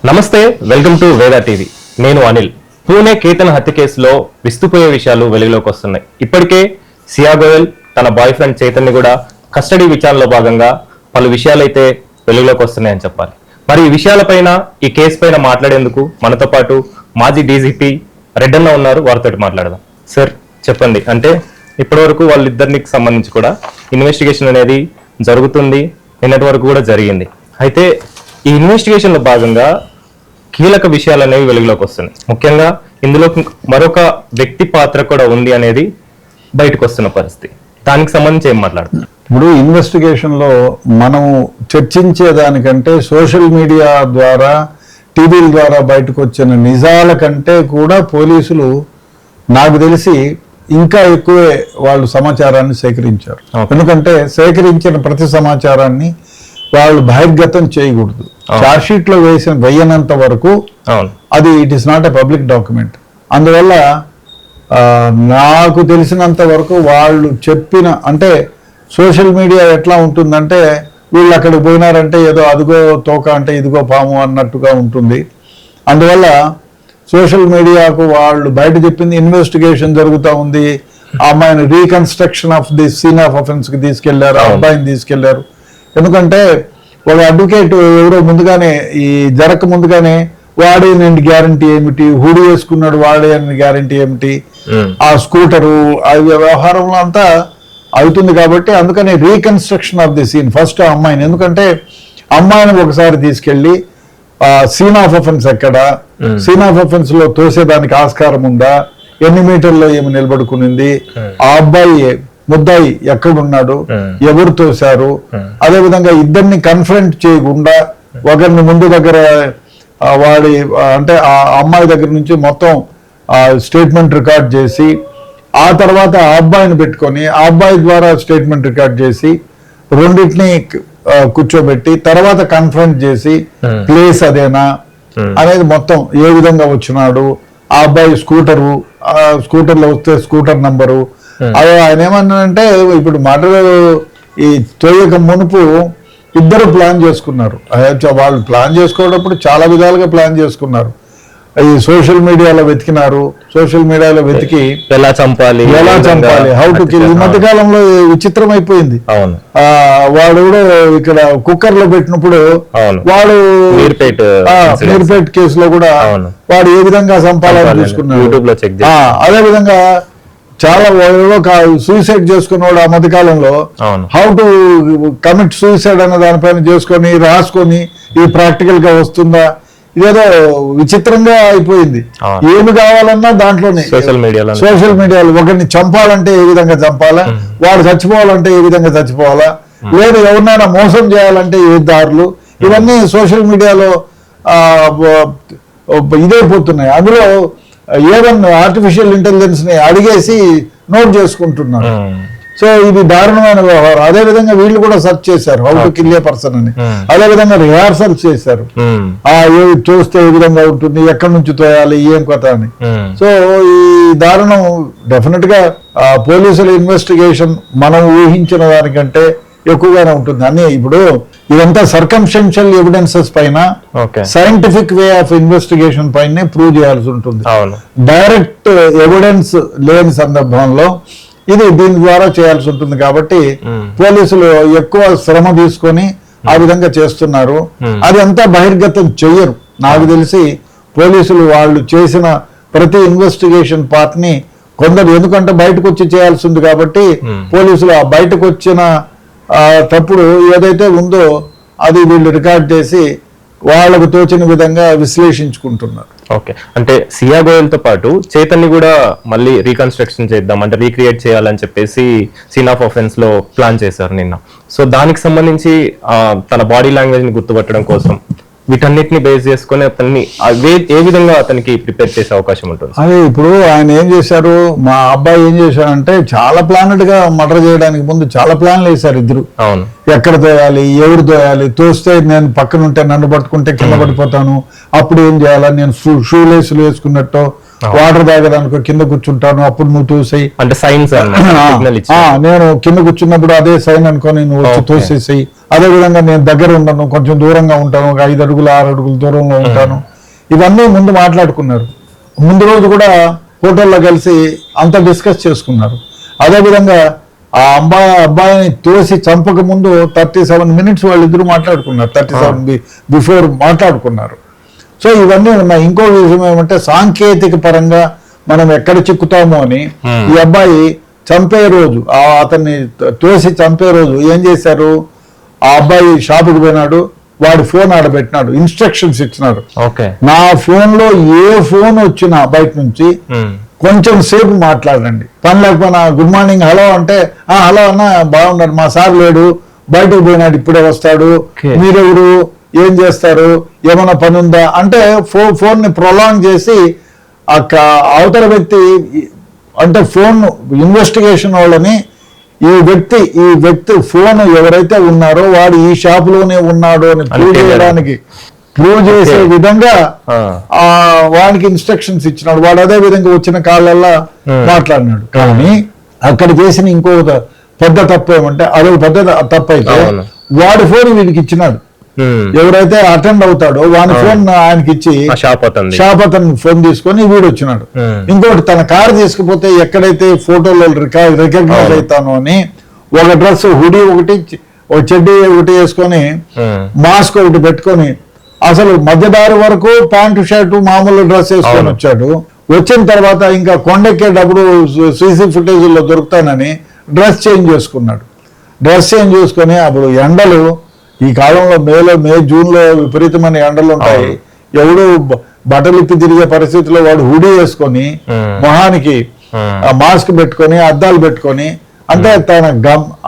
నమస్తే, welcome to Veda TV. నేను అనిల్. పూణే కేతన్ హత్య కేసులో విస్తుపోయే విషయాలు వెలుగులోకి వస్తున్నాయి. ఇప్పటికే సియా గోయల్ తన బాయ్ ఫ్రెండ్ చైతన్య కూడా కస్టడీ విచారణలో భాగంగా పలు విషయాలైతే వెలుగులోకి వస్తున్నాయని చెప్పాలి. మరి ఈ విషయాలపైన, ఈ కేసు పైన మాట్లాడేందుకు మనతో పాటు మాజీ డీజీపీ రెడ్డన్న ఉన్నారు. వారితో మాట్లాడదాం. సార్ చెప్పండి, అంటే ఇప్పటివరకు వాళ్ళిద్దరికి సంబంధించి కూడా ఇన్వెస్టిగేషన్ అనేది జరుగుతుంది, నిన్నటి వరకు కూడా జరిగింది. అయితే ఈ ఇన్వెస్టిగేషన్ లో భాగంగా కీలక విషయాలు అనేవి వెలుగులోకి వస్తున్నాయి. ముఖ్యంగా ఇందులో మరొక వ్యక్తి పాత్ర కూడా ఉంది అనేది బయటకు వస్తున్న పరిస్థితి. దానికి సంబంధించి ఏం మాట్లాడుతున్నారు? ఇప్పుడు ఇన్వెస్టిగేషన్ లో మనం చర్చించేదానికంటే సోషల్ మీడియా ద్వారా, టీవీల ద్వారా బయటకు వచ్చిన నిజాల కంటే కూడా పోలీసులు నాకు తెలిసి ఇంకా ఎక్కువే వాళ్ళు సమాచారాన్ని సేకరించారు. ఎందుకంటే సేకరించిన ప్రతి సమాచారాన్ని వాళ్ళు బహిర్గతం చేయకూడదు. చార్జ్ షీట్ లో వేయనంత వరకు అది it is not a public document. అందువల్ల నాకు తెలిసినంత వరకు వాళ్ళు చెప్పిన, అంటే సోషల్ మీడియా ఎట్లా ఉంటుందంటే వీళ్ళు అక్కడికి పోయినారంటే ఏదో అదిగో తోక అంటే ఇదిగో పాము అన్నట్టుగా ఉంటుంది. అందువల్ల సోషల్ మీడియాకు వాళ్ళు బయట చెప్పింది ఇన్వెస్టిగేషన్ జరుగుతూ ఉంది, ఆ అమ్మాయిని reconstruction of the scene of offence కి తీసుకెళ్లారు, ఆ అబ్బాయిని తీసుకెళ్లారు. ఎందుకంటే ఒక అడ్వకేట్ ఎవరో ముందుగానే ఈ జరగక ముందుగానే వాడేనండి గ్యారంటీ ఏమిటి, హుడి వేసుకున్నాడు వాడేనని గ్యారంటీ ఏమిటి, ఆ స్కూటరు ఆ వ్యవహారంలో అంతా అవుతుంది. కాబట్టి అందుకని reconstruction of the scene first ఆ అమ్మాయిని, ఎందుకంటే అమ్మాయిని ఒకసారి తీసుకెళ్లి సీన్ ఆఫ్ అఫెన్స్ ఎక్కడ, సీన్ ఆఫ్ అఫెన్స్ లో తోసేదానికి ఆస్కారం ఉందా, ఎన్ని మీటర్లో ఏమి నిలబడుకునింది, ఆ అబ్బాయి ముద్దాయి ఎక్కడున్నాడు, ఎవరు తోశారు, అదేవిధంగా ఇద్దరిని కన్ఫరెంట్ చేయకుండా ఒకరిని ముందు దగ్గర వాడి అంటే ఆ అమ్మాయి దగ్గర నుంచి మొత్తం స్టేట్మెంట్ రికార్డ్ చేసి, ఆ తర్వాత ఆ అబ్బాయిని పెట్టుకొని ఆ అబ్బాయి ద్వారా స్టేట్మెంట్ రికార్డ్ చేసి రెండింటిని కూర్చోబెట్టి తర్వాత కన్ఫరెంట్ చేసి ప్లేస్ అదేనా అనేది మొత్తం ఏ విధంగా వచ్చినాడు, ఆ అబ్బాయి స్కూటర్లో వస్తే స్కూటర్ నంబరు, అదే ఆయన ఏమన్నానంటే ఇప్పుడు మర్డర్ ఈ తోయక మునుపు ఇద్దరు ప్లాన్ చేసుకున్నారు. వాళ్ళు ప్లాన్ చేసుకోవడప్పుడు చాలా విధాలుగా ప్లాన్ చేసుకున్నారు. ఈ సోషల్ మీడియాలో వెతికినారు, సోషల్ మీడియాలో వెతికి ఎలా చంపాలి, హౌ టు కిల్. ఈ మధ్య కాలంలో విచిత్రం అయిపోయింది. వాడు కూడా ఇక్కడ కుక్కర్ లో పెట్టినప్పుడు వాడు మీర్పేట్ కేసులో కూడా వాడు ఏ విధంగా చంపాలని చూసుకున్నాడు. అదే విధంగా చాలా సూసైడ్ చేసుకున్నాడు ఆ మధ్యకాలంలో. హౌ టు కమిట్ సూసైడ్ అన్న దానిపైన చేసుకొని రాసుకొని ఇది ప్రాక్టికల్ గా వస్తుందా, ఇదేదో విచిత్రంగా అయిపోయింది. ఏమి కావాలన్నా దాంట్లోనే సోషల్ మీడియాలో ఒకరిని చంపాలంటే ఏ విధంగా చంపాలా, వాడు చచ్చిపోవాలంటే ఏ విధంగా చచ్చిపోవాలా, లేదు ఎవరినైనా మోసం చేయాలంటే ఏ దారులు, ఇవన్నీ సోషల్ మీడియాలో ఇదైపోతున్నాయి. అందులో ఏవన్ ఆర్టిఫిషియల్ ఇంటెలిజెన్స్ ని అడిగేసి నోట్ చేసుకుంటున్నారు. సో ఇది దారుణమైన వ్యవహారం. అదే విధంగా వీళ్ళు కూడా సెర్చ్ చేశారు how to kill A person అని. అదే విధంగా రిహార్సల్స్ చేశారు, చూస్తే ఏ విధంగా ఉంటుంది, ఎక్కడి నుంచి తోయాలి, ఏం కథ అని. సో ఈ దారుణం డెఫినెట్ గా పోలీసుల ఇన్వెస్టిగేషన్ మనం ఊహించిన దానికంటే ఎక్కువగానే ఉంటుంది. అన్ని ఇప్పుడు ఇదంతా సర్కంస్టెన్షియల్ ఎవిడెన్సెస్ పైన, సైంటిఫిక్ వే ఆఫ్ ఇన్వెస్టిగేషన్ పైనే ప్రూవ్ చేయాల్సి ఉంటుంది. డైరెక్ట్ ఎవిడెన్స్ లేని సందర్భంలో ఇది దీని ద్వారా చేయాల్సి ఉంటుంది. కాబట్టి పోలీసులు ఎక్కువ శ్రమ తీసుకొని ఆ విధంగా చేస్తున్నారు. అది అంతా బహిర్గతం చెయ్యరు. నాకు తెలిసి పోలీసులు వాళ్ళు చేసిన ప్రతి ఇన్వెస్టిగేషన్ పార్ట్ ని కొందరు, ఎందుకంటే బయటకు వచ్చి చేయాల్సి ఉంది కాబట్టి పోలీసులు ఆ బయటకు వచ్చిన తప్పుడు ఏదైతే ఉందో అది వీళ్ళు రికార్డ్ చేసి వాళ్ళకు తోచిన విధంగా విశ్లేషించుకుంటున్నారు. ఓకే, అంటే సియా గోయల్ తో పాటు చైతన్య కూడా మళ్ళీ రీకన్స్ట్రక్షన్ చేద్దాం అంటే రీక్రియేట్ చేయాలని చెప్పేసి సీన్ ఆఫ్ ఆఫెన్స్ లో ప్లాన్ చేశారు నిన్న. సో దానికి సంబంధించి తన బాడీ లాంగ్వేజ్ ని గుర్తుపట్టడం కోసం వీటన్నిటిని బేస్ చేసుకుని అతన్ని ఏ విధంగా అతనికి ప్రిపేర్ చేసే అవకాశం ఉంటుంది? అదే ఇప్పుడు ఆయన ఏం చేశారు, మా అబ్బాయి ఏం చేశారంటే చాలా ప్లానెడ్ గా మర్డర్ చేయడానికి ముందు చాలా ప్లాన్లు వేశారు ఇద్దరు. అవును, ఎక్కడ తోయాలి, ఎవరు తోయాలి, తోస్తే నేను పక్కన ఉంటే నన్ను పట్టుకుంటే కింద పడిపోతాను, అప్పుడు ఏం చేయాలని, నేను షూ లేసులు వేసుకున్నట్టు వాటర్ తాగడానికి కింద కూర్చుంటాను, అప్పుడు నువ్వు తోసేయి అంటే సైన్స్. నేను కింద కూర్చున్నప్పుడు అదే సైన్ అనుకోని నువ్వు వచ్చి తోసేసేయి అదేవిధంగా నేను దగ్గర ఉండను, కొంచెం దూరంగా ఉంటాను, ఒక 5 అడుగులు 6 అడుగులు దూరంలో ఉంటాను. ఇవన్నీ ముందు మాట్లాడుకున్నారు. ముందు రోజు కూడా హోటల్లో కలిసి అంతా డిస్కస్ చేసుకున్నారు. అదేవిధంగా ఆ అబ్బాయిని తోసి చంపక ముందు 37 మినిట్స్ వాళ్ళిద్దరూ మాట్లాడుకున్నారు. 37 బిఫోర్ మాట్లాడుకున్నారు. సో ఇవన్నీ ఉన్నాయి. ఇంకో విషయం ఏమంటే సాంకేతిక పరంగా మనం ఎక్కడ చిక్కుతామో అని ఈ అబ్బాయి చంపే రోజు, అతన్ని తోసి చంపే రోజు ఏం చేశారు, ఆ అబ్బాయి షాపుకి పోయినాడు, వాడి ఫోన్ ఆడబెట్టినాడు, ఇన్స్ట్రక్షన్స్ ఇచ్చినాడు. నా ఫోన్ లో ఏ ఫోన్ వచ్చినా బయట నుంచి కొంచెం సేపు మాట్లాడండి, పని లేకపోయినా గుడ్ మార్నింగ్ హలో అంటే హలో అన్న బాగున్నాడు, మా సార్ లేడు బయటకు పోయినాడు ఇప్పుడే వస్తాడు, మీరెవరు ఏం చేస్తారు, ఏమైనా పని ఉందా అంటే ఫోన్ ని ప్రొలాంగ్ చేసి అవతల వ్యక్తి అంటే ఫోన్ ఇన్వెస్టిగేషన్ వాళ్ళని ఈ వ్యక్తి ఫోన్ ఎవరైతే ఉన్నారో వాడు ఈ షాప్ లోనే ఉన్నాడు అని ప్రూవ్ చేసే విధంగా వానికి ఇన్స్ట్రక్షన్స్ ఇచ్చినాడు. వాడు అదే విధంగా వచ్చిన కాళ్ళల్లా మాట్లాడినాడు. కానీ అక్కడ చేసిన ఇంకో పెద్ద తప్పు ఏమంటే అదొక పెద్ద తప్పు అయితే వాడి ఫోన్ వీడికి ఇచ్చినాడు. ఎవరైతే అటెండ్ అవుతాడో వాని ఫోన్ ఆయనకి ఇచ్చి షాప్ అతను ఫోన్ తీసుకొని వీడు వచ్చినాడు. ఇంకోటి తన కారు తీసుకుపోతే ఎక్కడైతే ఫోటోలో రికగ్నైజ్ అవుతానో అని ఒక డ్రెస్ హుడీ ఒకటి ఒక చెడ్డీ ఒకటి వేసుకొని మాస్క్ ఒకటి పెట్టుకొని అసలు మధ్యదారి వరకు ప్యాంటు షర్టు మామూలు డ్రెస్ వేసుకొని వచ్చాడు. వచ్చిన తర్వాత ఇంకా కొండెక్కేటప్పుడు సీసీ ఫుటేజ్ లో దొరుకుతానని డ్రెస్ చేంజ్ చేసుకున్నాడు. డ్రెస్ చేంజ్ చేసుకొని అప్పుడు ఎండలు ఈ కాలంలో మే జూన్ లో విపరీతమైన ఎండలు ఉంటాయి. ఎవడు బట్టలు ఇప్పి తిరిగే పరిస్థితిలో వాడు హుడీ వేసుకొని మొహానికి మాస్క్ పెట్టుకొని అద్దాలు పెట్టుకొని అంటే తన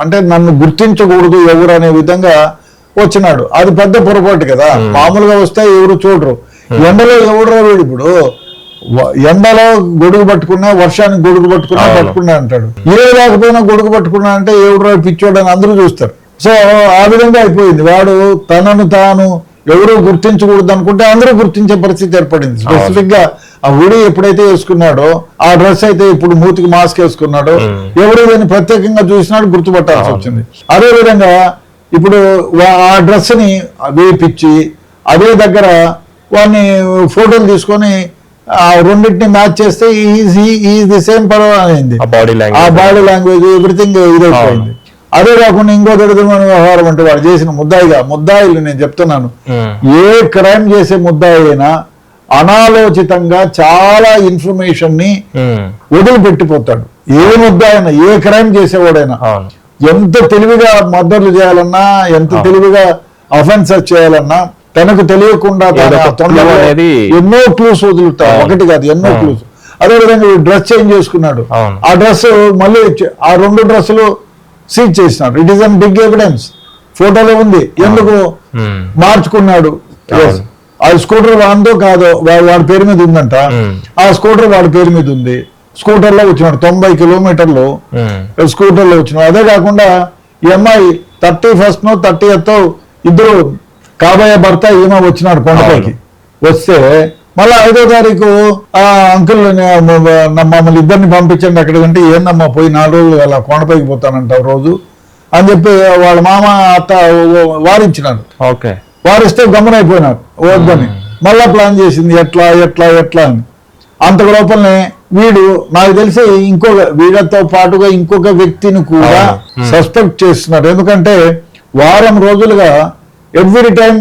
అంటే నన్ను గుర్తించకూడదు ఎవరు అనే విధంగా వచ్చినాడు. అది పెద్ద పొరపాటు కదా. మామూలుగా వస్తే ఎవరు చూడరు. ఎండలో ఎవరు వీడు ఇప్పుడు ఎండలో గొడుగు పట్టుకున్నా వర్షానికి గొడుగు పట్టుకున్నా అంటాడు. ఏ లేకపోయినా గొడుగు పట్టుకున్నా అంటే ఎవరు పిచ్చోడు అని అందరూ చూస్తారు. సో ఆ విధంగా అయిపోయింది. వాడు తనను తాను ఎవరు గుర్తించకూడదు అనుకుంటే అందరూ గుర్తించే పరిస్థితి ఏర్పడింది. స్పెసిఫిక్ గా ఆ హుడీ ఎప్పుడైతే వేసుకున్నాడో ఆ డ్రెస్ అయితే ఇప్పుడు మూతికి మాస్క్ వేసుకున్నాడో ఎవరు దాన్ని ప్రత్యేకంగా చూసినాడు గుర్తుపట్టాల్సి వచ్చింది. అదే విధంగా ఇప్పుడు ఆ డ్రెస్ ని వేపించి అదే దగ్గర వాడిని ఫోటోలు తీసుకొని ఆ రెండింటిని మ్యాచ్ చేస్తే ఈజ్ ది సేమ్ పర్వాలేదు. ఆ బాడీ లాంగ్వేజ్ ఎవ్రీథింగ్ ఇదైపోయింది. అదే కాకుండా ఇంకో దరిద్రమైన వ్యవహారం అంటే వాడు చేసిన ముద్దాయిలు నేను చెప్తున్నాను, ఏ క్రైమ్ చేసే ముద్దాయి అయినా అనాలోచితంగా చాలా ఇన్ఫర్మేషన్ ని వదిలిపెట్టిపోతాడు. ఏ ముద్దాయినా ఏ క్రైమ్ చేసేవాడైనా ఎంత తెలివిగా మర్డర్లు చేయాలన్నా ఎంత తెలివిగా అఫెన్సెస్ చేయాలన్నా తనకు తెలియకుండా ఎన్నో క్లూస్ వదులుతాడు. ఒకటి కాదు ఎన్నో క్లూస్. అదేవిధంగా డ్రెస్ చేంజ్ చేసుకున్నాడు. ఆ డ్రెస్ మళ్ళీ ఆ 2 డ్రెస్సులు సీజ్ చేసినాడు. It is an big evidence. ఫోటోలో ఉంది. ఎందుకు మార్చుకున్నాడు? ఆ స్కూటర్ వాందో కాదో వాడి పేరు మీద ఉందంట. ఆ స్కూటర్ వాడి పేరు మీద ఉంది. స్కూటర్ లో వచ్చినాడు 90 కిలోమీటర్లు స్కూటర్ లో వచ్చినాడు. అదే కాకుండా ఈ అమ్మాయి 31st 30th ఇద్దరు కాబోయే భర్త ఈమె వచ్చినాడు కొండపైకి. వస్తే మళ్ళా 5వ తారీఖు ఆ అంకుల్ మమ్మల్ని ఇద్దరిని పంపించండి అక్కడికంటే ఏందమ్మా పోయి 4 రోజులు అలా కొండపైకి పోతానంటావు రోజు అని చెప్పి వాళ్ళ మామ అత్త వారించినారు. వారిస్తే గమనైపోయినారు వద్దని. మళ్ళా ప్లాన్ చేసింది ఎట్లా అని. అంత లోపలనే వీడు నాకు తెలిసి వీళ్ళతో పాటుగా ఇంకొక వ్యక్తిని కూడా సస్పెక్ట్ చేస్తున్నారు. ఎందుకంటే వారం రోజులుగా ఎవ్రీ టైం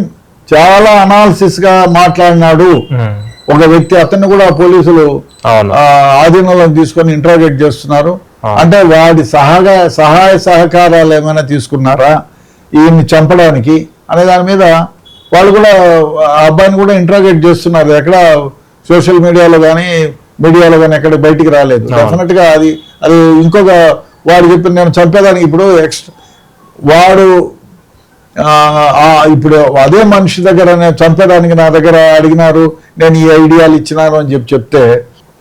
చాలా అనాలిసిస్ గా మాట్లాడినాడు ఒక వ్యక్తి. అతన్ని కూడా పోలీసులు ఆధీనంలో తీసుకొని ఇంట్రాగేట్ చేస్తున్నారు. అంటే వాడి సహాయ సహకారాలు ఏమైనా తీసుకున్నారా ఈయన్ని చంపడానికి అనే దాని మీద వాళ్ళు కూడా ఆ అబ్బాయిని కూడా ఇంట్రాగేట్ చేస్తున్నారు. ఎక్కడ సోషల్ మీడియాలో కానీ ఎక్కడ బయటికి రాలేదు. డెఫినెట్ గా అది ఇంకొక వాడు చెప్పిన నేను చంపేదానికి ఇప్పుడు వాడు ఇప్పుడు అదే మనిషి దగ్గర చంపేదానికి నా దగ్గర అడిగినారు, నేను ఈ ఐడియాలు ఇచ్చినాను అని చెప్తే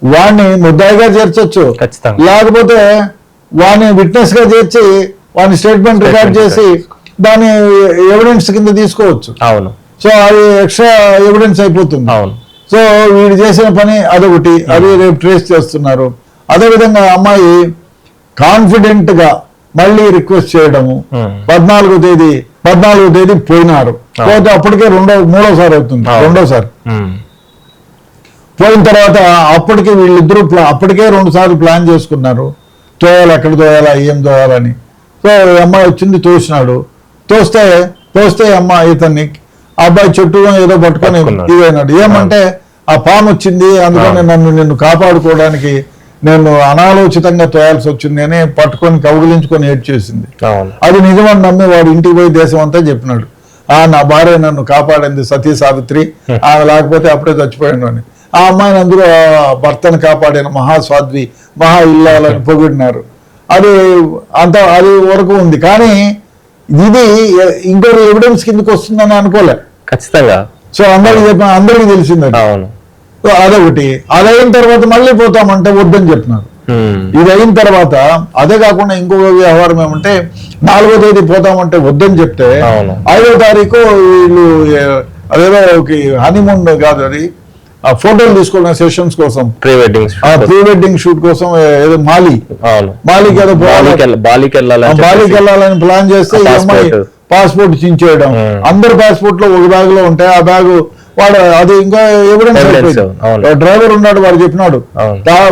వాడిని ముద్దాయిగా చేర్చొచ్చు, లేకపోతే వాడిని విట్నెస్ గా చేర్చి వాడిని స్టేట్మెంట్ రికార్డ్ చేసి దాన్ని ఎవిడెన్స్ కింద తీసుకోవచ్చు. సో అది ఎక్స్ట్రా ఎవిడెన్స్ అయిపోతుంది. సో వీడు చేసిన పని అదొకటి, అది రేపు ట్రేస్ చేస్తున్నారు. అదేవిధంగా అమ్మాయి కాన్ఫిడెంట్ గా మళ్ళీ రిక్వెస్ట్ చేయడము 14వ తేదీ 14వ తేదీ పోయినారు. పోతే అప్పటికే మూడోసారి అవుతుంది, రెండోసారి పోయిన తర్వాత అప్పటికే వీళ్ళిద్దరూ అప్పటికే 2 సార్లు ప్లాన్ చేసుకున్నారు, తోయాలి, ఎక్కడ తోయాలా, ఏం తోయాలని. సో అమ్మాయి వచ్చింది, తోసినాడు. తోస్తే ఇతన్ని అబ్బాయి చెట్టు ఏదో పట్టుకొని ఇదైనాడు. ఏమంటే ఆ పాము వచ్చింది, అందుకని నిన్ను కాపాడుకోవడానికి నేను అనాలోచితంగా తోయాల్సి వచ్చింది అని పట్టుకొని కౌగిలించుకొని ఏడ్చేసింది. అది నిజమని నమ్మి వాడు ఇంటికి పోయి దేశం అంతా చెప్పినాడు, నా భార్య నన్ను కాపాడింది సతీ సావిత్రి, ఆమె లేకపోతే అప్పుడే చచ్చిపోయాడు అని. ఆ అమ్మాయిని అందులో భర్తను కాపాడిన మహాస్వాద్వి, మహా ఇల్లాలని పొగిడినారు. అది వరకు ఉంది. కానీ ఇది ఇంకో ఎవిడెన్స్ కిందకి వస్తుందని అనుకోలే ఖచ్చితంగా. సో అందరికి తెలిసింది. అదొకటి. అదైన తర్వాత మళ్ళీ పోతామంటే వద్దని చెప్పినారు. ఇది అయిన తర్వాత అదే కాకుండా ఇంకొక వ్యవహారం ఏమంటే 4వ తేదీ పోతామంటే వద్దని చెప్తే 5వ తారీఖు వీళ్ళు అదేదో హనీమూన్ కాదు, అది ఫోటోలు తీసుకోవడం సెషన్స్ కోసం, ప్రీ వెడ్డింగ్ షూట్ కోసం ఏదో మాలికి ఏదో బాలికి వెళ్ళాలని ప్లాన్ చేస్తే ఈ అమ్మాయి పాస్పోర్ట్ చించేయడం. అందరు పాస్పోర్ట్ లో ఒక బ్యాగ్ లో ఉంటాయి. ఆ బ్యాగ్ వాడు అది ఇంకా ఎవిడెన్స్ డ్రైవర్ ఉన్నాడు, వాడు చెప్పినాడు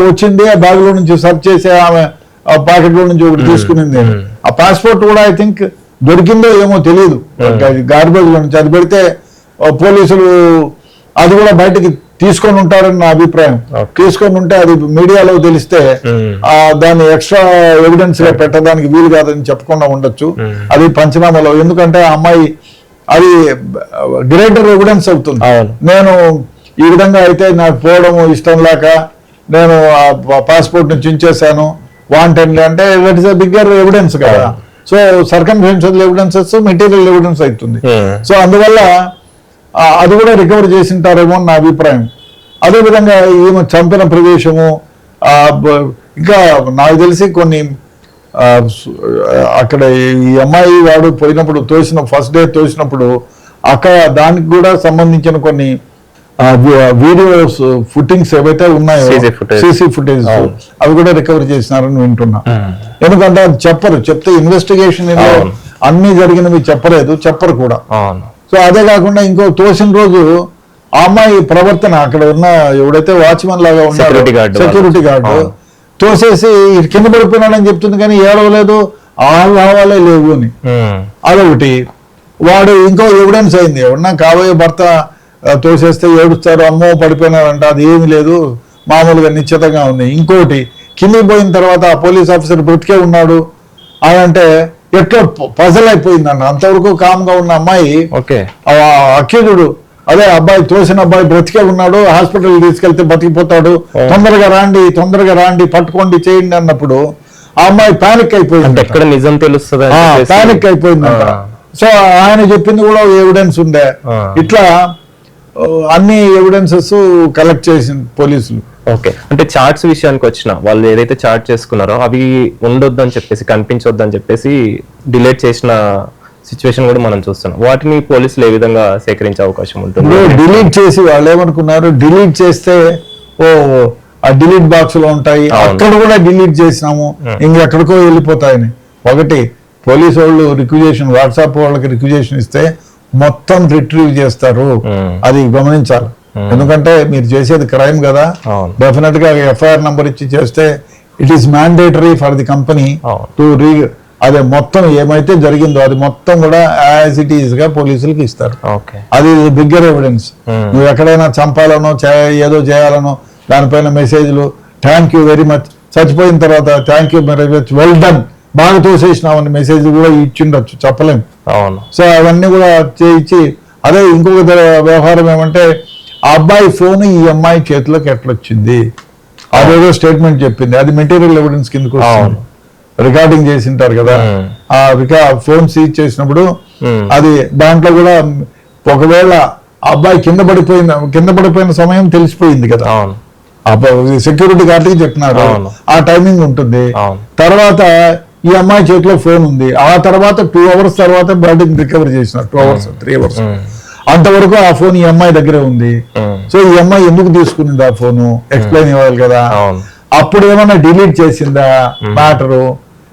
వచ్చింది, ఆ బ్యాగ్ లో నుంచి సర్చ్ చేసి ఆమె పాకెట్ లో నుంచి ఒకటి తీసుకునింది. ఆ పాస్పోర్ట్ కూడా ఐ థింక్ దొరికిందో ఏమో తెలియదు, గార్బేజ్ లో నుంచి. అది పెడితే పోలీసులు అది కూడా బయటకి తీసుకొని ఉంటారని నా అభిప్రాయం. తీసుకొని ఉంటే అది మీడియాలో తెలిస్తే దాన్ని ఎక్స్ట్రా ఎవిడెన్స్ గా పెట్టడానికి వీలు కాదని చెప్పకుండా ఉండొచ్చు. అది పంచనామాలో, ఎందుకంటే ఆ అమ్మాయి అది గ్రేటర్ ఎవిడెన్స్ అవుతుంది. నేను ఈ విధంగా అయితే నాకు పోవడం ఇష్టం లేక నేను పాస్పోర్ట్ ని చించేశాను వాంటెడ్ అంటే దట్ ఇస్ బిగ్గర్ ఎవిడెన్స్ కదా. So circumstantial evidences material evidence అవుతుంది. సో అందువల్ల అది కూడా రికవర్ చేసింటారేమో నా అభిప్రాయం. అదేవిధంగా ఈమె చంపిన ప్రదేశము ఇంకా నాకు తెలిసి కొన్ని అక్కడ ఈ అమ్మాయి వాడు పోయినప్పుడు ఫస్ట్ డే తోసినప్పుడు అక్కడ దానికి కూడా సంబంధించిన కొన్ని వీడియోస్ ఫుటింగ్స్ ఏవైతే ఉన్నాయో సీసీ ఫుటేజ్ అవి కూడా రికవర్ చేసినారని వింటున్నా. ఎందుకంటే అది చెప్తే ఇన్వెస్టిగేషన్ అన్ని జరిగినవి చెప్పరు కూడా. సో అదే కాకుండా ఇంకో తోసిన రోజు ఆ అమ్మాయి ప్రవర్తన, అక్కడ ఉన్న ఎవడైతే వాచ్మెన్ లాగా ఉన్నాడు సెక్యూరిటీ గార్డు, తోసేసి కింద పడిపోయినాడని చెప్తుంది కానీ ఏడవలేదు, ఆవాలే లేవు అని. అదొకటి. వాడు ఇంకో ఎవిడెన్స్ అయింది, ఎవరన్నా కాబోయే భర్త తోసేస్తే ఏడుస్తారు, అమ్మో పడిపోయినారంట, అది ఏమి లేదు, మామూలుగా నిశ్చితంగా ఉంది. ఇంకోటి, కిందికి పోయిన తర్వాత ఆ పోలీస్ ఆఫీసర్ బ్రతికే ఉన్నాడు అని అంటే ఎట్లా పజల్ అయిపోయిందంట. అంతవరకు కామ్గా ఉన్న అమ్మాయి అక్యూజుడు అదే అబ్బాయి తోసిన అబ్బాయి బ్రతికే ఉన్నాడు, హాస్పిటల్ తీసుకెళ్తే బతికిపోతాడు, తొందరగా రాండి పట్టుకోండి చేయండి అన్నప్పుడు ఆ అమ్మాయి పానిక్ అయిపోయింది. ఎక్కడ నిజం తెలుస్తుంది, పానిక్ అయిపోయిందంట. సో ఆయన చెప్పింది కూడా ఎవిడెన్స్ ఉండే. ఇట్లా అన్ని ఎవిడెన్సెస్ కలెక్ట్ చేసింది పోలీసులు. ఓకే, అంటే చార్ట్స్ విషయానికి వచ్చిన వాళ్ళు ఏదైతే చార్ట్ చేసుకున్నారో అవి ఉండొద్దని చెప్పేసి, కనిపించొద్దని చెప్పేసి డిలీట్ చేసిన సిచ్యువేషన్ కూడా మనం చూస్తున్నాం. వాటిని పోలీసులు ఏ విధంగా సేకరించే అవకాశం ఉంటుంది? డిలీట్ చేసి వాళ్ళు ఏమనుకున్నారు, డిలీట్ చేస్తే ఆ డిలీట్ బాక్స్ లో ఉంటాయి, అక్కడ కూడా డిలీట్ చేసినాము ఇంకెక్కడికో వెళ్ళిపోతాయని. ఒకటి, పోలీసు వాళ్ళు రిక్విజేషన్, వాట్సాప్ వాళ్ళకి రిక్విజేషన్ ఇస్తే మొత్తం రిట్రీవ్ చేస్తారు, అది గమనించాలి. ఎందుకంటే మీరు చేసేది క్రైమ్ కదా, డెఫినెట్ గా ఎఫ్ఐఆర్ నంబర్ ఇచ్చి చేస్తే it is mandatory for the company to అదే మొత్తం ఏమైతే జరిగిందో అది మొత్తం కూడా యాజ్ ఇట్ ఈస్ గా పోలీసులకి ఇస్తారు. అది బిగ్గర్ ఎవిడెన్స్. నువ్వు ఎక్కడైనా చంపాలనో ఏదో చేయాలనో దానిపైన మెసేజ్లు, థ్యాంక్ యూ వెరీ మచ్, చచ్చిపోయిన తర్వాత thank you very much, well done, బాగా తోసేసినామని మెసేజ్ కూడా ఇచ్చిండొచ్చు, చెప్పలేం. సో అవన్నీ కూడా చేయించి, అదే ఇంకొక వ్యవహారం ఏమంటే ఆ అబ్బాయి ఫోన్ ఈ అమ్మాయి చేతిలోకి ఎట్లొచ్చింది అదేదో స్టేట్మెంట్ చెప్పింది, అది మెటీరియల్ ఎవిడెన్స్ కిందకు వస్తుంది. రికార్డింగ్ చేసింటారు కదా, ఆ ఫోన్ సీజ్ చేసినప్పుడు అది దాంట్లో కూడా ఒకవేళ అబ్బాయి కింద పడిపోయిన సమయం తెలిసిపోయింది కదా, సెక్యూరిటీ గార్డ్కి చెప్పినారు, ఆ టైమింగ్ ఉంటుంది. తర్వాత ఈ అమ్మాయి చేతిలో ఫోన్ ఉంది, ఆ తర్వాత 2 hours తర్వాత బాడీని రికవర్ చేసినారు, 2 hours 3 hours అంతవరకు ఆ ఫోన్ ఈ అమ్మాయి దగ్గరే ఉంది. సో ఈ అమ్మాయి ఎందుకు తీసుకునింది ఆ ఫోను ఎక్స్ప్లెయిన్ ఇవ్వాలి కదా. అప్పుడు ఏమన్నా డిలీట్ చేసిందా మ్యాటరు?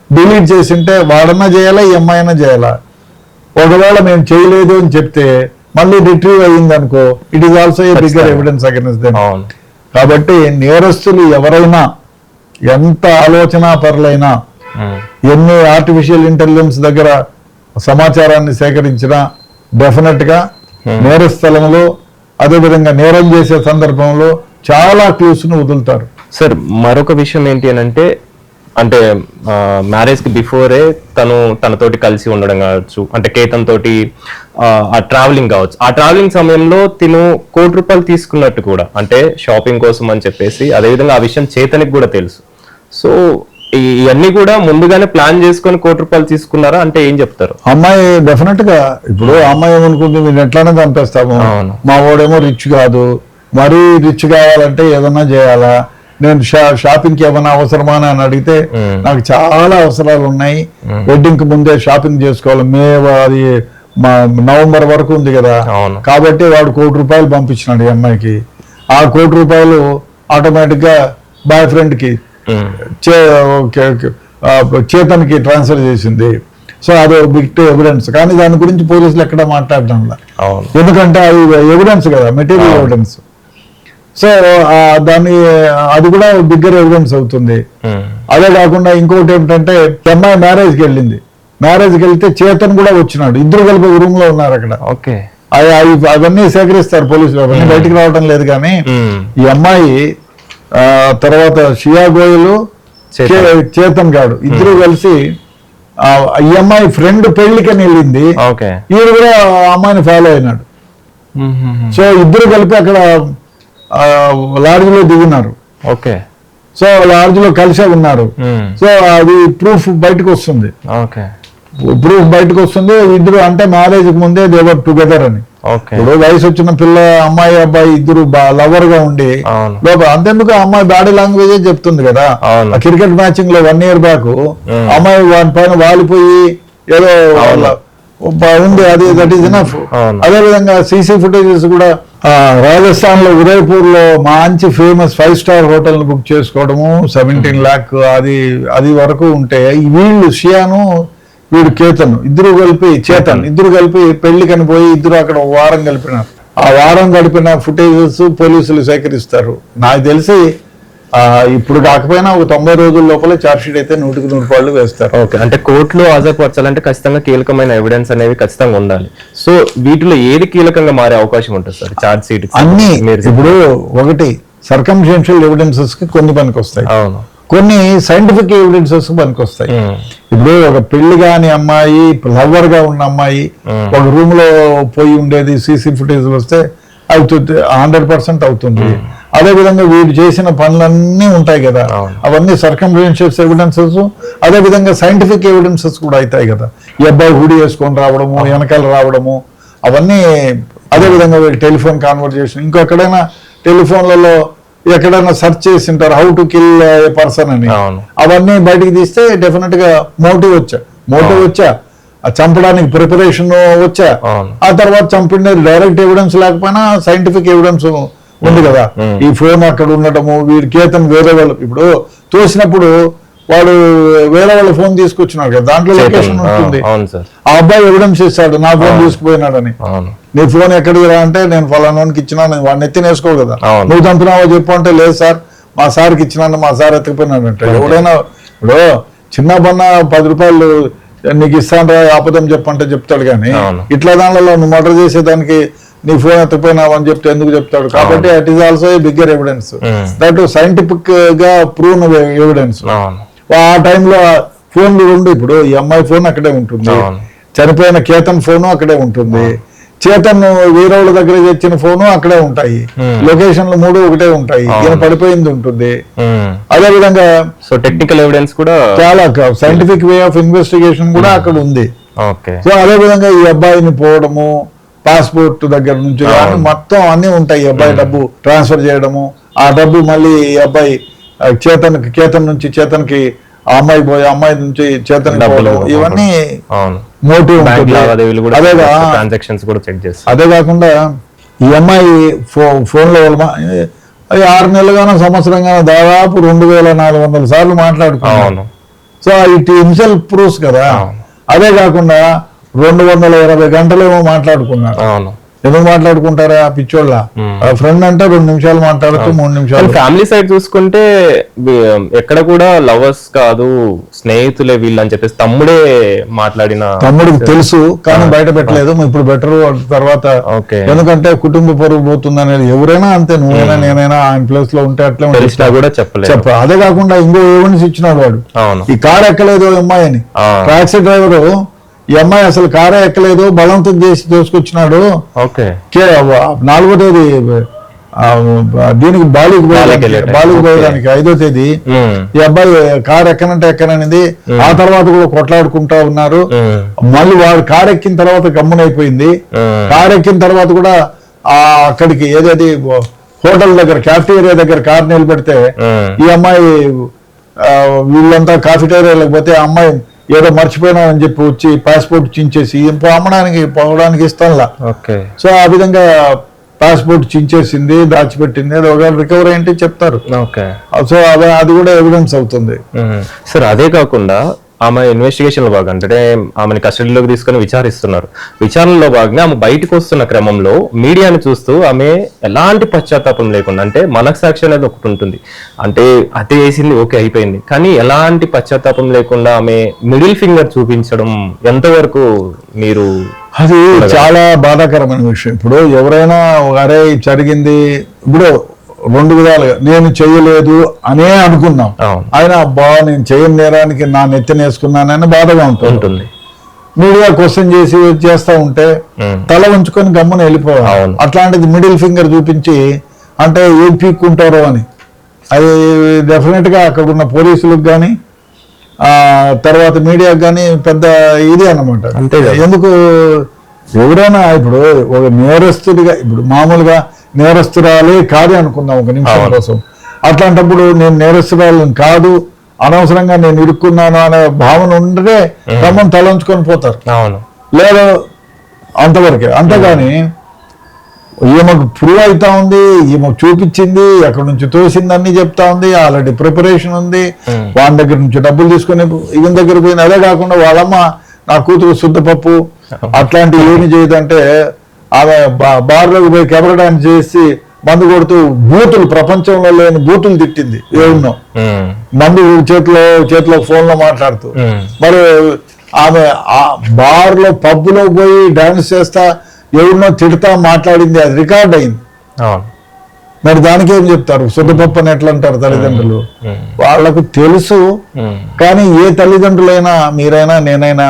డిలీట్ చేసింటే వాడన్నా చేయాలా, ఈ అమ్మాయి అయినా చేయాలా? ఒకవేళ మేము చేయలేదు అని చెప్తే మళ్ళీ రిట్రీవ్ అయ్యింది అనుకో, it is also a bigger evidence against them. కాబట్టి నేరస్తులు ఎవరైనా ఎంత ఆలోచనా పరులైనా, ఎన్ని ఆర్టిఫిషియల్ ఇంటెలిజెన్స్ దగ్గర సమాచారాన్ని సేకరించినా డెఫినెట్ గా నేర స్థలంలో, అదేవిధంగా నేరం చేసే సందర్భంలో చాలా క్లూస్ ను వదులుతారు. సార్ మరొక విషయం ఏంటి అని అంటే మ్యారేజ్ కి బిఫోరే తనతోటి కలిసి ఉండడం కావచ్చు, అంటే కేతన్ తోటి ఆ ట్రావెలింగ్ కావచ్చు. ఆ ట్రావెలింగ్ సమయంలో తిను ₹1,00,00,000 తీసుకున్నట్టు కూడా, అంటే షాపింగ్ కోసం అని చెప్పేసి, అదేవిధంగా ఆ విషయం చేతనికి కూడా తెలుసు. సో ఇవన్నీ కూడా ముందుగానే ప్లాన్ చేసుకొని ₹1,00,00,000 తీసుకున్నారా అంటే ఏం చెప్తారు? అమ్మాయి డెఫినెట్ గా, ఇప్పుడు అమ్మాయి ఏమనుకుంది, మీరు ఎట్లానే చంపేస్తాము, మా వాడేమో రిచ్ కాదు, మరీ రిచ్ కావాలంటే ఏదన్నా చేయాలా, నేను షాపింగ్ కి ఏమైనా అవసరమా అని అడిగితే నాకు చాలా అవసరాలు ఉన్నాయి, వెడ్డింగ్ కి ముందే షాపింగ్ చేసుకోవాలి, అది నవంబర్ వరకు ఉంది కదా, కాబట్టి వాడు ₹1,00,00,000 పంపించినాడు ఈ అమ్మాయికి. ఆ ₹1,00,00,000 ఆటోమేటిక్ గా బాయ్ ఫ్రెండ్ కి చేతన్ కి ట్రాన్స్ఫర్ చేసింది. సో అది బిగ్ ఎవిడెన్స్. కానీ దాని గురించి పోలీసులు ఎక్కడ మాట్లాడడం, ఎందుకంటే అది ఎవిడెన్స్ కదా, మెటీరియల్ ఎవిడెన్స్. సో దాన్ని అది కూడా బిగ్గర్ ఎవిడెన్స్ అవుతుంది. అదే కాకుండా ఇంకోటి ఏమిటంటే, అమ్మాయి మ్యారేజ్కి వెళ్ళింది, మ్యారేజ్కి వెళ్తే చేతన్ కూడా వచ్చినాడు, ఇద్దరు కలిపి రూమ్ లో ఉన్నారు అక్కడ. అవన్నీ సేకరిస్తారు పోలీసులు, అవన్నీ బయటికి రావడం లేదు. కానీ ఈ అమ్మాయి తర్వాత షియా గోయల్, చేతన్ గాడు ఇద్దరు కలిసి ఈ అమ్మాయి ఫ్రెండ్ పెళ్లికని వెళ్ళింది, ఈయన కూడా అమ్మాయిని ఫాలో అయినాడు. సో ఇద్దరు కలిపి అక్కడ లాడ్జ్ లో దిగినారు. సో లాడ్జ్ లో కలిసే ఉన్నారు. సో అది ప్రూఫ్ బయటకు వస్తుంది, ఇద్దరు అంటే మ్యారేజ్ కు ముందే దేవర్ టుగెదర్ అని. ఇప్పుడు వయసు వచ్చిన పిల్ల, అమ్మాయి అబ్బాయి ఇద్దరు లవర్ గా ఉండి లోపల, అంతెందుకు అమ్మాయి బాడీ లాంగ్వేజ్ చెప్తుంది కదా. క్రికెట్ మ్యాచింగ్ లో 1 year బ్యాక్ అమ్మాయి వాని పైన వాలిపోయి ఏదో ఉంది, అది దట్ ఈస్ ఎనఫ్. అదే విధంగా సీసీ ఫుటేజెస్ కూడా రాజస్థాన్ లో ఉదయపూర్ లో మంచి ఫేమస్ 5-star హోటల్ బుక్ చేసుకోవడము, 17 lakh అది వరకు ఉంటే, వీళ్ళు షియాను వీడు కేతన్ ఇద్దరు కలిపి పెళ్లి కనిపోయి ఇద్దరు అక్కడ వారం గడిపినారు. ఆ వారం గడిపిన ఫుటేజెస్ పోలీసులు సేకరిస్తారు. నాకు తెలిసి ఇప్పుడు కాకపోయినా ఒక 90 రోజుల లోపల ఛార్జ్ షీట్ అయితే 100% వేస్తారు. అంటే కోర్టులో హాజరుపరచాలంటే ఖచ్చితంగా కీలకమైన ఎవిడెన్స్ అనేవి ఖచ్చితంగా ఉండాలి. సో వీటిలో ఏది కీలకంగా మారే అవకాశం ఉంటుంది సార్ ఛార్జ్ షీట్? అన్ని ఇప్పుడు ఒకటి సర్కంస్టెన్షియల్ ఎవిడెన్సెస్ కి కొన్ని పనికి వస్తాయి, కొన్ని సైంటిఫిక్ ఎవిడెన్సెస్ పనికి వస్తాయి. ఇప్పుడు ఒక పెళ్లి కాని అమ్మాయి, లవర్ గా ఉన్న అమ్మాయి ఒక రూమ్ లో పోయి ఉండేది, సీసీ ఫుటేజ్ వస్తే అవుతుంది, 100% అవుతుంది. అదే విధంగా వీడు చేసిన పనులన్నీ ఉంటాయి కదా, అవన్నీ సర్కంస్టెన్షియల్ ఎవిడెన్సెస్. అదే విధంగా సైంటిఫిక్ ఎవిడెన్సెస్ కూడా అవుతాయి కదా, ఈ అబ్బాయి హుడి వేసుకొని రావడము, వెనకాల రావడము, అవన్నీ. అదే విధంగా వీళ్ళు టెలిఫోన్ కాన్వర్జేషన్, ఇంకెక్కడైనా టెలిఫోన్లలో ఎక్కడైనా సెర్చ్ చేసి ఉంటారు, how to kill A person అని, అవన్నీ బయటికి తీస్తే డెఫినెట్ గా మోటివ్ వచ్చా, చంపడానికి ప్రిపరేషన్ వచ్చా, ఆ తర్వాత చంపిన డైరెక్ట్ ఎవిడెన్స్ లేకపోయినా సైంటిఫిక్ ఎవిడెన్స్ ఉంది కదా. ఈ ఫోన్ అక్కడ ఉండటము, వీడి కేతన్ వేరే వాళ్ళు ఇప్పుడు తోసినప్పుడు వాడు వేరే వాళ్ళ ఫోన్ తీసుకొచ్చినాడు కదా, దాంట్లో లొకేషన్ ఉంటుంది. ఆ అబ్బాయి ఎవిడెన్స్ ఇస్తాడు, నా ఫోన్ తీసుకుపోయినాడని. నీ ఫోన్ ఎక్కడికి రా అంటే, నేను ఫలానానికి ఇచ్చినా, నేను వాడిని ఎత్తి నేసుకో కదా, నువ్వు చంపినావో చెప్పు అంటే, లేదు సార్ మా సార్కి ఇచ్చినాను, మా సార్ ఎత్తుకుపోయినాడు అంటే. ఎవడైనా ఇప్పుడు చిన్న పన్న ₹10 నీకు ఇస్తాను రా, ఆపదం చెప్పంటే చెప్తాడు. కానీ ఇట్లా దానిలో నువ్వు మర్డర్ చేసేదానికి నీ ఫోన్ ఎత్తుకుపోయినావు అని చెప్తే ఎందుకు చెప్తాడు? కాబట్టి it is also a bigger evidence, that scientific గా ప్రూవ్ ఎవిడెన్స్. ఆ టైంలో ఫోన్లు రెండు, ఇప్పుడు ఈ అమ్మాయి ఫోన్ అక్కడే ఉంటుంది, చనిపోయిన కేతన్ ఫోను అక్కడే ఉంటుంది, చేతన్ వీరవుల దగ్గర తెచ్చిన ఫోను అక్కడే ఉంటాయి, లొకేషన్లు 3 ఒకటే ఉంటాయి, ఈయన పడిపోయింది ఉంటుంది. అదే విధంగా సో టెక్నికల్ ఎవిడెన్స్ కూడా చాలా, సైంటిఫిక్ వే ఆఫ్ ఇన్వెస్టిగేషన్ కూడా అక్కడ ఉంది. సో అదే విధంగా ఈ అబ్బాయిని పోవడము, పాస్పోర్ట్ దగ్గర నుంచి మొత్తం అన్ని ఉంటాయి. ఈ అబ్బాయి డబ్బు ట్రాన్స్ఫర్ చేయడము, ఆ డబ్బు మళ్ళీ ఈ అబ్బాయి కేతన్ నుంచి చేతన్కి, ఆ అమ్మాయి పోయి అమ్మాయి నుంచి చేతన్ పోవడం, ఇవన్నీ మోటివ్ ఉంటుంది. అదే కాకుండా ఈ అమ్మాయి ఫోన్ లో 6 నెలలుగానో సంవత్సరంగానో దాదాపు 2400 సార్లు మాట్లాడుకున్నాను. సో ఇట్ హిమ్సెల్ఫ్ ప్రూఫ్స్ కదా. అదే కాకుండా 220 గంటలేమో మాట్లాడుకున్నారు. అవును. ఎందుకు మాట్లాడుకుంటారా పిచ్చోళ్ళ? ఫ్రెండ్ అంటే 2 నిమిషాలు మాట్లాడుతూ 3 నిమిషాలు. ఫ్యామిలీ సైడ్ చూసుకుంటే ఎక్కడ కూడా లవర్స్ కాదు, స్నేహితులే వీళ్ళు అని చెప్పేసి తమ్ముడే మాట్లాడిన, తమ్ముడికి తెలుసు కానీ బయట పెట్టలేదు. ఇప్పుడు బెటర్ తర్వాత, ఎందుకంటే కుటుంబ పరువు పోతుంది అనేది. ఎవరైనా అంతే, నువ్వైనా నేనైనా ఆయన ప్లేస్ లో ఉంటే అట్లే తెలిసినా కూడా చెప్పలేదు. అదే కాకుండా ఇంకో ఎవిడెన్స్ ఇచ్చినాడు వాడు. ఈ కారు ఎక్కలేదు అమ్మాయి అని. టాక్సీ డ్రైవరు ఈ అమ్మాయి అసలు కారే ఎక్కలేదు, బలవంతం చేసి దోసుకొచ్చినాడు. 4వ తేదీ దీనికి బాలికి పోయడానికి 5వ తేదీ ఈ అబ్బాయి కారు ఎక్కనంటే ఎక్కననేది. ఆ తర్వాత కూడా కొట్లాడుకుంటా ఉన్నారు. మళ్ళీ వాడు కారు ఎక్కిన తర్వాత గమ్మునైపోయింది. కారు ఎక్కిన తర్వాత కూడా అక్కడికి ఏదేది హోటల్ దగ్గర, క్యాఫ్టీరియా దగ్గర కారు నిలబెడితే ఈ అమ్మాయి వీళ్ళంతా కాఫిటేరియాలకు పోతే ఆ అమ్మాయి ఏదో మర్చిపోయినామని చెప్పి వచ్చి పాస్పోర్ట్ చించేసి అమ్మడానికి పోవడానికి ఇస్తానులా. సో ఆ విధంగా పాస్పోర్ట్ చించేసింది, దాచిపెట్టింది. అది ఒకవేళ రికవర్ ఏంటి చెప్తారు. సో అది కూడా ఎవిడెన్స్ అవుతుంది. సార్ అదే కాకుండా ఆమె ఇన్వెస్టిగేషన్ లో భాగంగా అంటే ఆమెను కస్టడీలోకి తీసుకుని విచారిస్తున్నారు. విచారణలో భాగంగా ఆమె బయటకు వస్తున్న క్రమంలో మీడియాని చూస్తూ ఆమె ఎలాంటి పశ్చాత్తాపం లేకుండా, అంటే మనస్సాక్షి అనేది ఒకటి ఉంటుంది, అంటే అతి వేసింది ఓకే అయిపోయింది, కానీ ఎలాంటి పశ్చాత్తాపం లేకుండా ఆమె మిడిల్ ఫింగర్ చూపించడం ఎంతవరకు మీరు? అది చాలా బాధాకరమైన విషయం. ఇప్పుడు ఎవరైనా అరే జరిగింది, ఇప్పుడు 2 విధాలుగా నేను చెయ్యలేదు అనే అనుకున్నాం. ఆయన అబ్బా నేను చేయని నేరానికి నా నెత్తినేసుకున్నానని బాధగా ఉంటుంది. మీడియా క్వశ్చన్ చేస్తా ఉంటే తల ఉంచుకొని గమ్మున వెళ్ళిపోవాలి. అట్లాంటిది మిడిల్ ఫింగర్ చూపించి అంటే ఏం పీక్కుంటారో అని. అది డెఫినెట్ గా అక్కడ ఉన్న పోలీసులకు కానీ తర్వాత మీడియాకు కానీ పెద్ద ఇది అన్నమాట. ఎందుకు ఎవరైనా ఇప్పుడు ఒక నేరస్తుడిగా, ఇప్పుడు మామూలుగా నేరస్తురాలే కాదు అనుకుందాం ఒక నిమిషం కోసం. అట్లాంటప్పుడు నేను నేరస్తురాలను కాదు, అనవసరంగా నేను ఇరుక్కున్నాను అనే భావన ఉంటే క్రమం తలంచుకొని పోతారు. లేదా అంతవరకే. అంతేగాని ఈమెకు ప్రూవ్ అవుతా ఉంది, ఈమెకు చూపించింది, ఎక్కడి నుంచి తోసింది అన్ని చెప్తా ఉంది, ఆల్రెడీ ప్రిపరేషన్ ఉంది, వాళ్ళ దగ్గర నుంచి డబ్బులు తీసుకొని ఈవెన్ దగ్గర పోయింది. అదే కాకుండా వాళ్ళమ్మ నా కూతురు శుద్ధపప్పు అట్లాంటివి ఏమి చేయదంటే ఆమె బార్లోకి పోయి కెమెరా డాన్స్ చేసి మందు కొడుతూ బూతులు, ప్రపంచంలో లేని బూతులు తిట్టింది. ఏమో మందు చేతిలో ఫోన్ లో మాట్లాడుతూ. మరి ఆమె బార్లో పబ్బులో పోయి డాన్స్ చేస్తా ఎవరినో తిడతా మాట్లాడింది, అది రికార్డ్ అయింది. మరి దానికి ఏం చెప్తారు? శుద్ధపప్పు అని ఎట్లా అంటారు తల్లిదండ్రులు? వాళ్లకు తెలుసు. కానీ ఏ తల్లిదండ్రులైనా, మీరైనా నేనైనా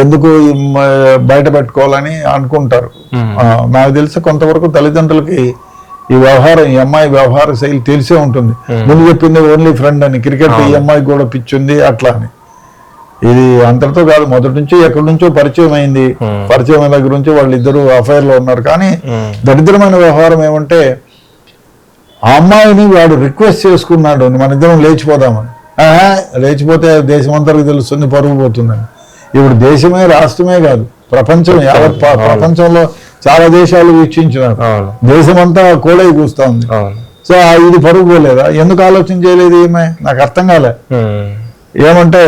ఎందుకు బయట పెట్టుకోవాలని అనుకుంటారు. నాకు తెలిసి కొంతవరకు తల్లిదండ్రులకి ఈ వ్యవహారం, ఈ అమ్మాయి వ్యవహార శైలి తెలిసే ఉంటుంది. ముందు చెప్పింది ఓన్లీ ఫ్రెండ్ అని, క్రికెట్ ఈ అమ్మాయికి కూడా పిచ్చింది అట్లా అని. ఇది అంతటితో కాదు, మొదటి నుంచి ఎక్కడి నుంచో పరిచయం అయింది. పరిచయం అయిన దగ్గర నుంచి వాళ్ళిద్దరూ అఫైర్ లో ఉన్నారు. కానీ దరిద్రమైన వ్యవహారం ఏమంటే ఆ అమ్మాయిని వాడు రిక్వెస్ట్ చేసుకున్నాడు, మన ఇద్దరం లేచిపోదామని. లేచిపోతే దేశం అంతరికి తెలుస్తుంది, పరుగు పోతుందని. ఇప్పుడు దేశమే రాష్ట్రమే కాదు, ప్రపంచం యావత్ ప్రపంచంలో చాలా దేశాలు వీక్షించినారు. దేశమంతా కోడై కూస్తా ఉంది. సో ఇది పరుగు పోలేదా? ఎందుకు ఆలోచన చేయలేదు ఈమె? నాకు అర్థం కాలే. ఏమంటే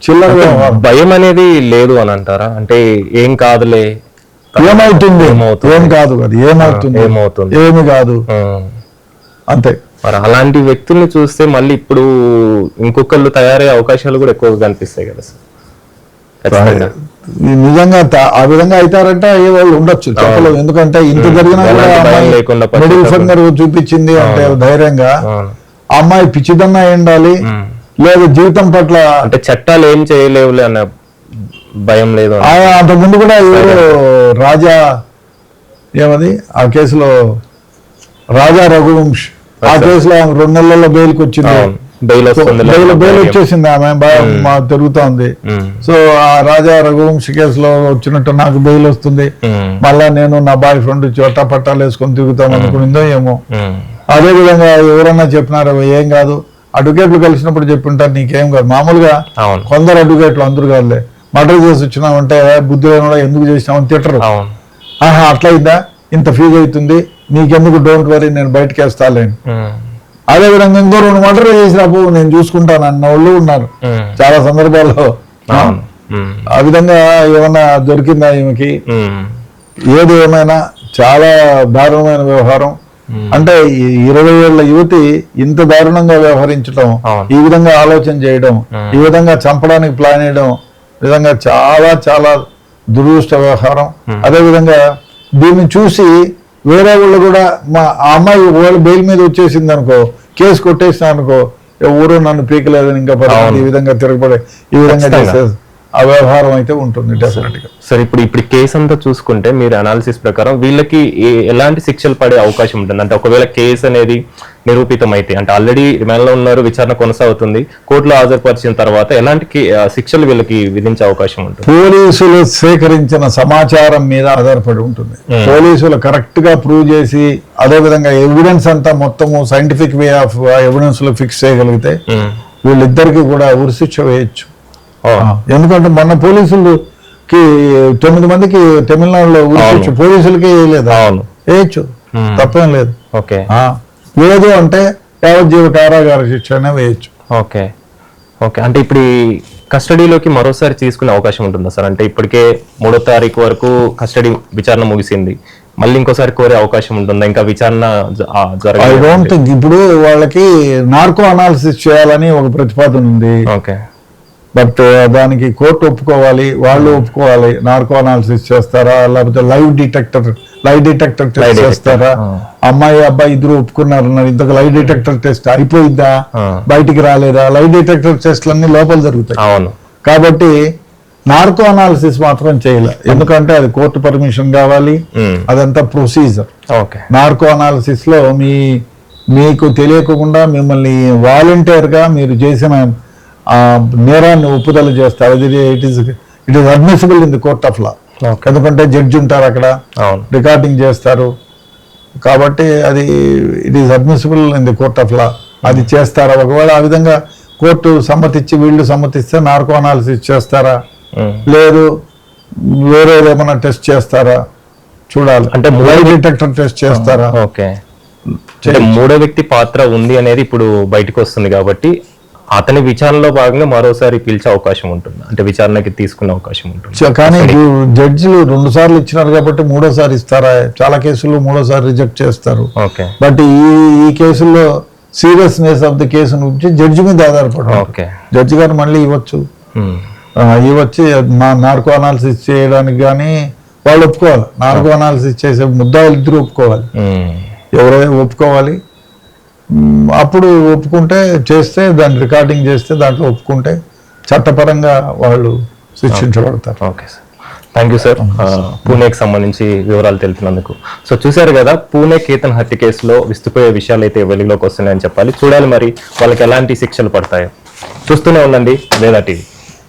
చిల్లర భయం అనేది లేదు అని అంటారా? అంటే ఏం కాదులే, ఏమవుతుంది, ఏం కాదు, అది ఏమవుతుంది, ఏమి కాదు, అంతే. మరి అలాంటి వ్యక్తుల్ని చూస్తే మళ్ళీ ఇప్పుడు ఇంకొకళ్ళు తయారయ్యే అవకాశాలు కూడా ఎక్కువగా కనిపిస్తాయి కదా సార్. నిజంగా ఆ విధంగా అవుతారంటే అయ్యే వాళ్ళు ఉండొచ్చు, చెప్పలేవు. ఎందుకంటే ఇంత జరిగినా కూడా మిడిల్ ఫింగర్ చూపించింది అంటే ధైర్యంగా ఆ అమ్మాయి పిచ్చిదన్నా ఉండాలి, లేదు జీవితం పట్ల అంటే చట్టాలు ఏం చేయలేవులే అన్న భయం లేదు. అంతకుముందు కూడా ఎవరు రాజా ఏమది ఆ కేసులో రాజా రఘువంశ్, ఆ కేసులో 2 నెలల్లో బెయిల్కి వచ్చింది. బెయిల్ వచ్చేసింది, ఆమె బాగా తిరుగుతా ఉంది. సో ఆ రాజా రఘువంశ్ కేసులో వచ్చినట్టు నాకు బెయిల్ వస్తుంది, మళ్ళా నేను నా బాయ్ ఫ్రెండ్ చోట పట్టాలు వేసుకొని తిరుగుతాం అనుకునిందో ఏమో. అదే విధంగా ఎవరన్నా చెప్పినారు ఏం కాదు, అడ్వకేట్లు కలిసినప్పుడు చెప్పింటారు నీకేం కాదు. మామూలుగా కొందరు అడ్వకేట్లు, అందరూ కాదులే, మర్డర్ చేసి వచ్చినామంటే బుద్ధి కూడా ఎందుకు చేసినామని తిట్టరు. అట్లా అయిందా, ఇంత ఫీజు అవుతుంది నీకెందుకు, డోంట్ వరీ నేను బయటకు వేస్తాలేను. అదే విధంగా ఇంకో 2 మర్డర్ చేసినప్పుడు నేను చూసుకుంటాను అన్న వాళ్ళు ఉన్నారు చాలా సందర్భాల్లో. ఆ విధంగా ఏమన్నా దొరికిందా ఈమెకి? ఏది ఏమైనా చాలా దారుణమైన వ్యవహారం. అంటే ఈ 20 ఏళ్ల యువతి ఇంత దారుణంగా వ్యవహరించడం, ఈ విధంగా ఆలోచన చేయడం, ఈ విధంగా చంపడానికి ప్లాన్ వేయడం విధంగా చాలా చాలా దురదృష్ట వ్యవహారం. అదే విధంగా దీన్ని చూసి వేరే వాళ్ళు కూడా ఆ అమ్మాయి వాళ్ళు బెయిల్ మీద వచ్చేసింది అనుకో, కేసు కొట్టేసిన అనుకో, ఎవరు నన్ను పీకలేదని ఇంకా ఈ విధంగా తిరగబడే ఈ విధంగా చేసేది ఆ వ్యవహారం అయితే ఉంటుంది డెఫినెట్ గా. సార్ ఇప్పుడు కేసు అంతా చూసుకుంటే మీరు అనాలిసిస్ ప్రకారం వీళ్ళకి ఎలాంటి శిక్షలు పడే అవకాశం ఉంటుంది? అంటే ఒకవేళ కేసు అనేది నిరూపితం అయితే, అంటే ఆల్రెడీ రిమాండ్ లో ఉన్నారు, విచారణ కొనసాగుతుంది, కోర్టులో హాజరుపరిచిన తర్వాత ఎలాంటి శిక్షలు వీళ్ళకి విధించే అవకాశం ఉంటుంది? పోలీసులు సేకరించిన సమాచారం మీద ఆధారపడి ఉంటుంది. పోలీసులు కరెక్ట్ గా ప్రూవ్ చేసి అదే విధంగా ఎవిడెన్స్ అంతా మొత్తము సైంటిఫిక్ వే ఆఫ్ ఎవిడెన్స్ లో ఫిక్స్ చేయగలిగితే వీళ్ళిద్దరికి కూడా ఉరిశిక్ష వేయచ్చు. ఎందుకంటే మొన్న పోలీసులకి 9 మందికి తమిళనాడులో ఉరిశిక్ష పోలీసులకే వేయలేదు, వేయచ్చు, తప్పేం లేదు. లేదు అంటే యావజ్జీవ కారాగార శిక్ష అయినా వేయచ్చు. ఓకే ఓకే అంటే ఇప్పుడు కస్టడీలోకి మరోసారి తీసుకునే అవకాశం ఉంటుందా సార్? అంటే ఇప్పటికే 3వ తారీఖు వరకు కస్టడీ విచారణ ముగిసింది, మళ్ళీ ఇంకోసారి కోరే అవకాశం ఉంటుందా? ఇంకా విచారణ ఐ డోంట్ థింక్. ఇప్పుడు వాళ్ళకి నార్కో అనాలిసిస్ చేయాలని ఒక ప్రతిపాదన ఉంది. ఓకే, బట్ దానికి కోర్టు ఒప్పుకోవాలి, వాళ్ళు ఒప్పుకోవాలి. నార్కో అనాలిసిస్ చేస్తారా, లేకపోతే లైవ్ డిటెక్టర్ టెస్ట్ చేస్తారా? అమ్మాయి అబ్బాయి ఇద్దరు ఒప్పుకున్నారు, ఇంతకు లైవ్ డిటెక్టర్ టెస్ట్ అయిపోయిద్దా, బయటికి రాలేదా? లైవ్ డిటెక్టర్ టెస్ట్లన్నీ లోపల జరుగుతాయి. అవును, కాబట్టి నార్కో అనాలిసిస్ మాత్రం చేయలే, ఎందుకంటే అది కోర్టు పర్మిషన్ కావాలి, అదంతా ప్రొసీజర్. నార్కో అనాలిసిస్ లో మీకు తెలియకుండా మిమ్మల్ని వాలంటీర్ గా మీరు చేసిన నేరాన్ని ఒప్పుదల చేస్తారు. It is admissible in the court of law. ఎందుకంటే జడ్జి ఉంటారు అక్కడ, రికార్డింగ్ చేస్తారు, కాబట్టి అది it is admissible in the court of law. అది చేస్తారా? ఒకవేళ ఆ విధంగా కోర్టు సమ్మతిచ్చి వీళ్ళు సమ్మతిస్తే నార్కో అనాలిసిస్ చేస్తారా, లేదు వేరే ఏమైనా టెస్ట్ చేస్తారా చూడాలి. అంటే లై డిటెక్టర్ టెస్ట్ చేస్తారా? ఓకే, మూడో వ్యక్తి పాత్ర ఉంది అనేది ఇప్పుడు బయటకు వస్తుంది కాబట్టి అతని విచారణలో భాగంగా మరోసారి పిలిచే అవకాశం ఉంటుంది, అంటే విచారణకి తీసుకునే అవకాశం ఉంటుంది. కానీ జడ్జిలు 2 సార్లు ఇచ్చినారు కాబట్టి 3వసారి ఇస్తారా? చాలా కేసుల్లో 3వసారి రిజెక్ట్ చేస్తారు. బట్ ఈ కేసుల్లో సీరియస్నెస్ ఆఫ్ ది కేసు నుంచి జడ్జి మీద ఆధారపడి జడ్జి గారు మళ్ళీ ఇవ్వచ్చు, ఇవ్వచ్చి నార్కో అనాలిసిస్ చేయడానికి కానీ వాళ్ళు ఒప్పుకోవాలి. నార్కో అనాలిసిస్ చేసే ముద్దాయిలు ఇద్దరు ఒప్పుకోవాలి, ఎవరైనా ఒప్పుకోవాలి. అప్పుడు ఒప్పుకుంటే చేస్తే దాన్ని రికార్డింగ్ చేస్తే దాంట్లో ఒప్పుకుంటే చట్టపరంగా వాళ్ళు శిక్షించబడతారు. Okay sir, thank you sir పూణేకి సంబంధించి వివరాలు తెలిపినందుకు. సో చూశారు కదా, పూణే కేతన్ హత్య కేసులో విస్తుపోయే విషయాలు అయితే వెలుగులోకి వస్తున్నాయని చెప్పాలి. చూడాలి మరి వాళ్ళకి ఎలాంటి శిక్షలు పడతాయో. చూస్తూనే ఉండండి వేదా టీవీ.